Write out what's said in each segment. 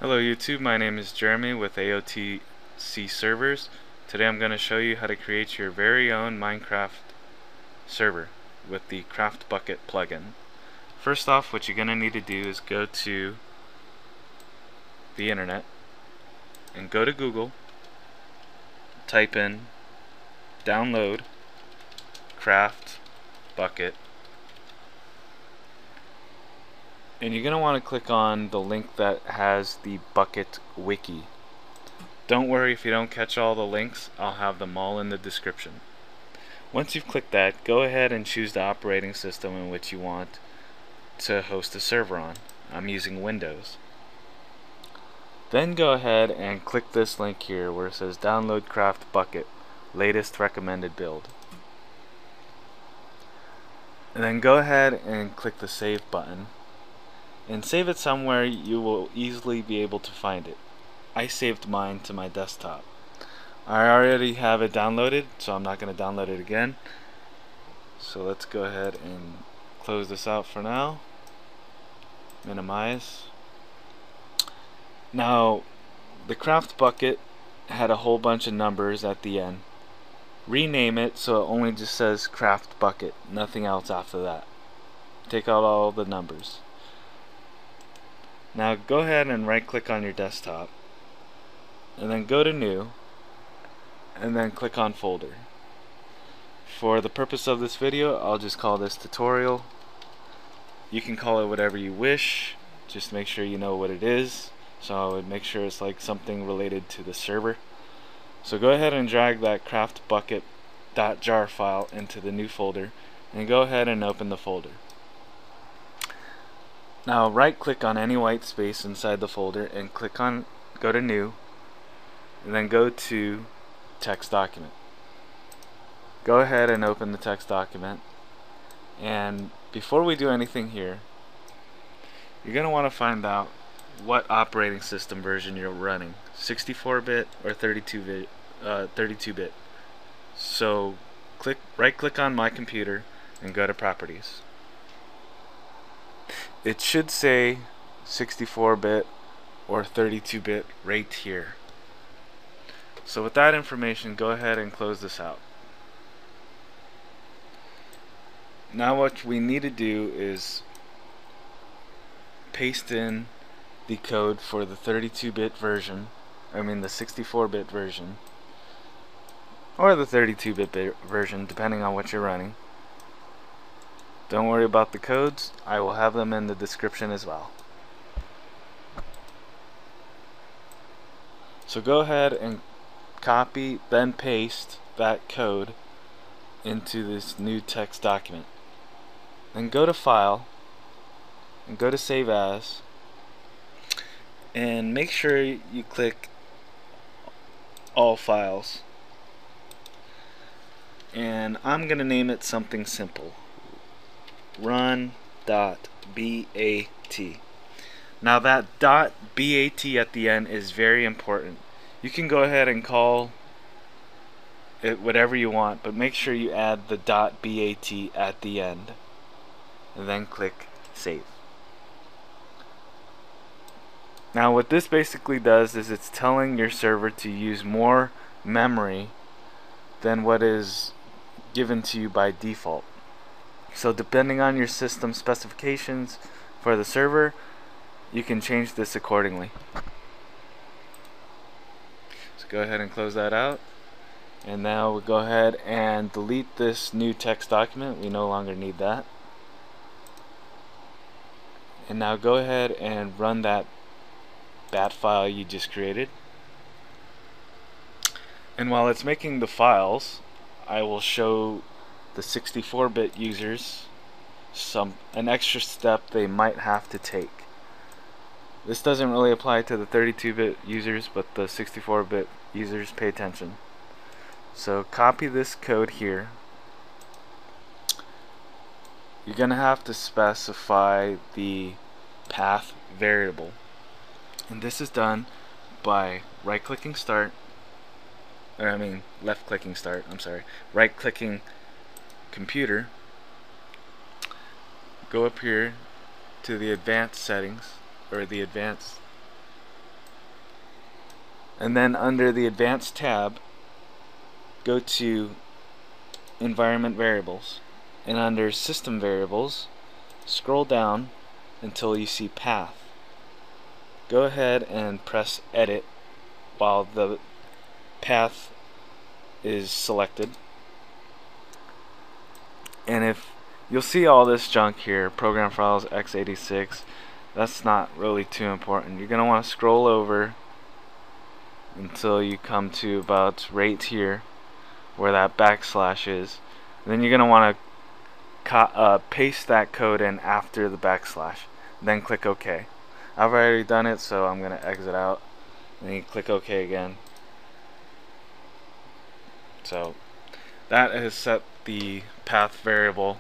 Hello YouTube, my name is Jeremy with AOTC Servers. Today I'm going to show you how to create your very own Minecraft server with the CraftBukkit plugin. First off, what you're going to need to do is go to the internet and go to Google, type in download CraftBukkit, and you're going to want to click on the link that has the Bukkit wiki. Don't worry if you don't catch all the links, I'll have them all in the description. Once you've clicked that, go ahead and choose the operating system in which you want to host a server on. I'm using Windows. Then go ahead and click this link here where it says download CraftBukkit, latest recommended build. And then go ahead and click the save button and save it somewhere you will easily be able to find it. I saved mine to my desktop. I already have it downloaded, so I'm not going to download it again. So let's go ahead and close this out for now. Minimize. Now, the CraftBukkit had a whole bunch of numbers at the end. Rename it so it only just says CraftBukkit, nothing else after that. Take out all the numbers. Now go ahead and right click on your desktop and then go to new and then click on folder. For the purpose of this video, I'll just call this tutorial. You can call it whatever you wish, just make sure you know what it is. So I would make sure it's like something related to the server. So go ahead and drag that craftbukkit.jar file into the new folder and go ahead and open the folder. Now right click on any white space inside the folder and go to new and then go to text document. Go ahead and open the text document, and before we do anything here, you're going to want to find out what operating system version you're running, 64-bit or 32-bit. So right click on my computer and go to properties. It should say 64-bit or 32-bit right here. So with that information, go ahead and close this out. Now what we need to do is paste in the code for the 32-bit version, the 64-bit version, or the 32-bit version, depending on what you're running. Don't worry about the codes, I will have them in the description as well. So go ahead and copy, then paste that code into this new text document. Then go to File, and go to Save As, and make sure you click All Files. And I'm going to name it something simple. Run.bat. Now that .bat at the end is very important. You can go ahead and call it whatever you want, but make sure you add the .bat at the end and then click save. Now what this basically does is it's telling your server to use more memory than what is given to you by default. So depending on your system specifications for the server, you can change this accordingly. So go ahead and close that out, and now we'll go ahead and delete this new text document. We no longer need that. And now go ahead and run that bat file you just created. And while it's making the files, I will show the 64-bit users an extra step they might have to take. This doesn't really apply to the 32-bit users, but the 64-bit users, pay attention. So copy this code here. You're going to have to specify the path variable, and this is done by right-clicking start, left-clicking start, right-clicking computer, go up here to the advanced settings, or the advanced And then under the Advanced tab, go to Environment Variables, and under System Variables, scroll down until you see Path. Go ahead and press Edit while the path is selected. And if you'll see all this junk here, ProgramFiles x86, that's not really too important. You're going to want to scroll over until you come to about right here where that backslash is. And then you're going to want to paste that code in after the backslash. Then click OK. I've already done it, so I'm going to exit out. And you click OK again. So that has set the path variable,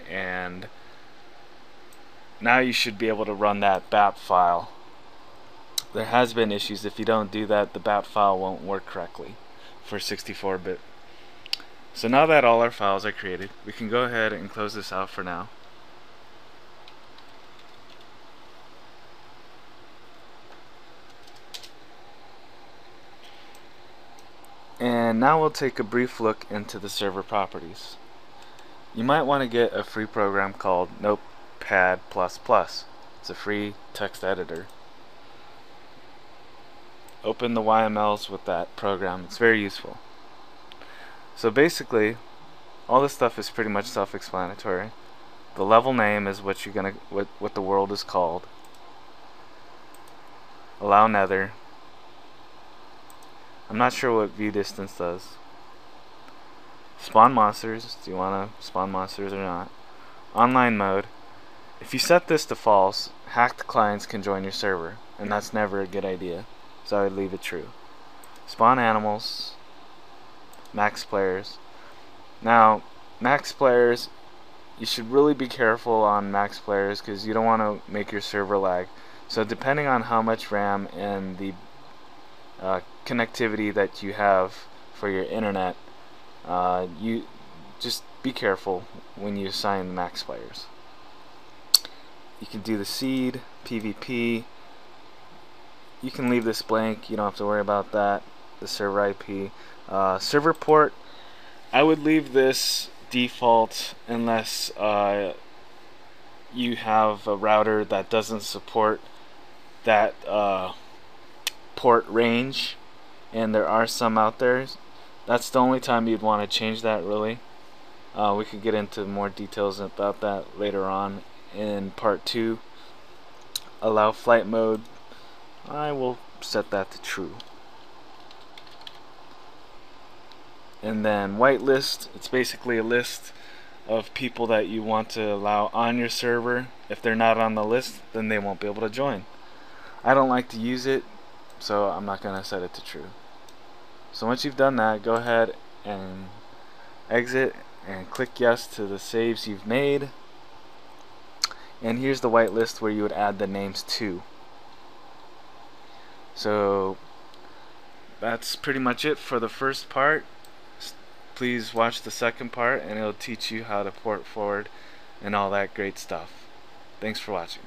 and now you should be able to run that BAP file. There has been issues. If you don't do that, the BAP file won't work correctly for 64-bit. So now that all our files are created, we can go ahead and close this out for now. And now we'll take a brief look into the server properties. You might want to get a free program called Notepad++. It's a free text editor. Open the YMLs with that program. It's very useful. So basically, all this stuff is pretty much self-explanatory. The level name is what the world is called. Allow nether. I'm not sure what view distance does. Spawn monsters. Do you want to spawn monsters or not? Online mode. If you set this to false, hacked clients can join your server, and that's never a good idea. So I would leave it true. Spawn animals. Max players. Now, max players, you should really be careful on max players because you don't want to make your server lag. So depending on how much RAM and the connectivity that you have for your internet, you just be careful when you assign the max players. You can do the seed, PvP. You can leave this blank, you don't have to worry about that. The server IP. Server port, I would leave this default unless you have a router that doesn't support that port range, and there are some out there. That's the only time you'd want to change that, really. We could get into more details about that later on in part 2. Allow flight mode, I will set that to true. And then whitelist, it's basically a list of people that you want to allow on your server. If they're not on the list, then they won't be able to join. I don't like to use it, so I'm not going to set it to true. So once you've done that, go ahead and exit and click yes to the saves you've made. And here's the whitelist where you would add the names to. So that's pretty much it for the first part. Please watch the second part, and it'll teach you how to port forward and all that great stuff. Thanks for watching.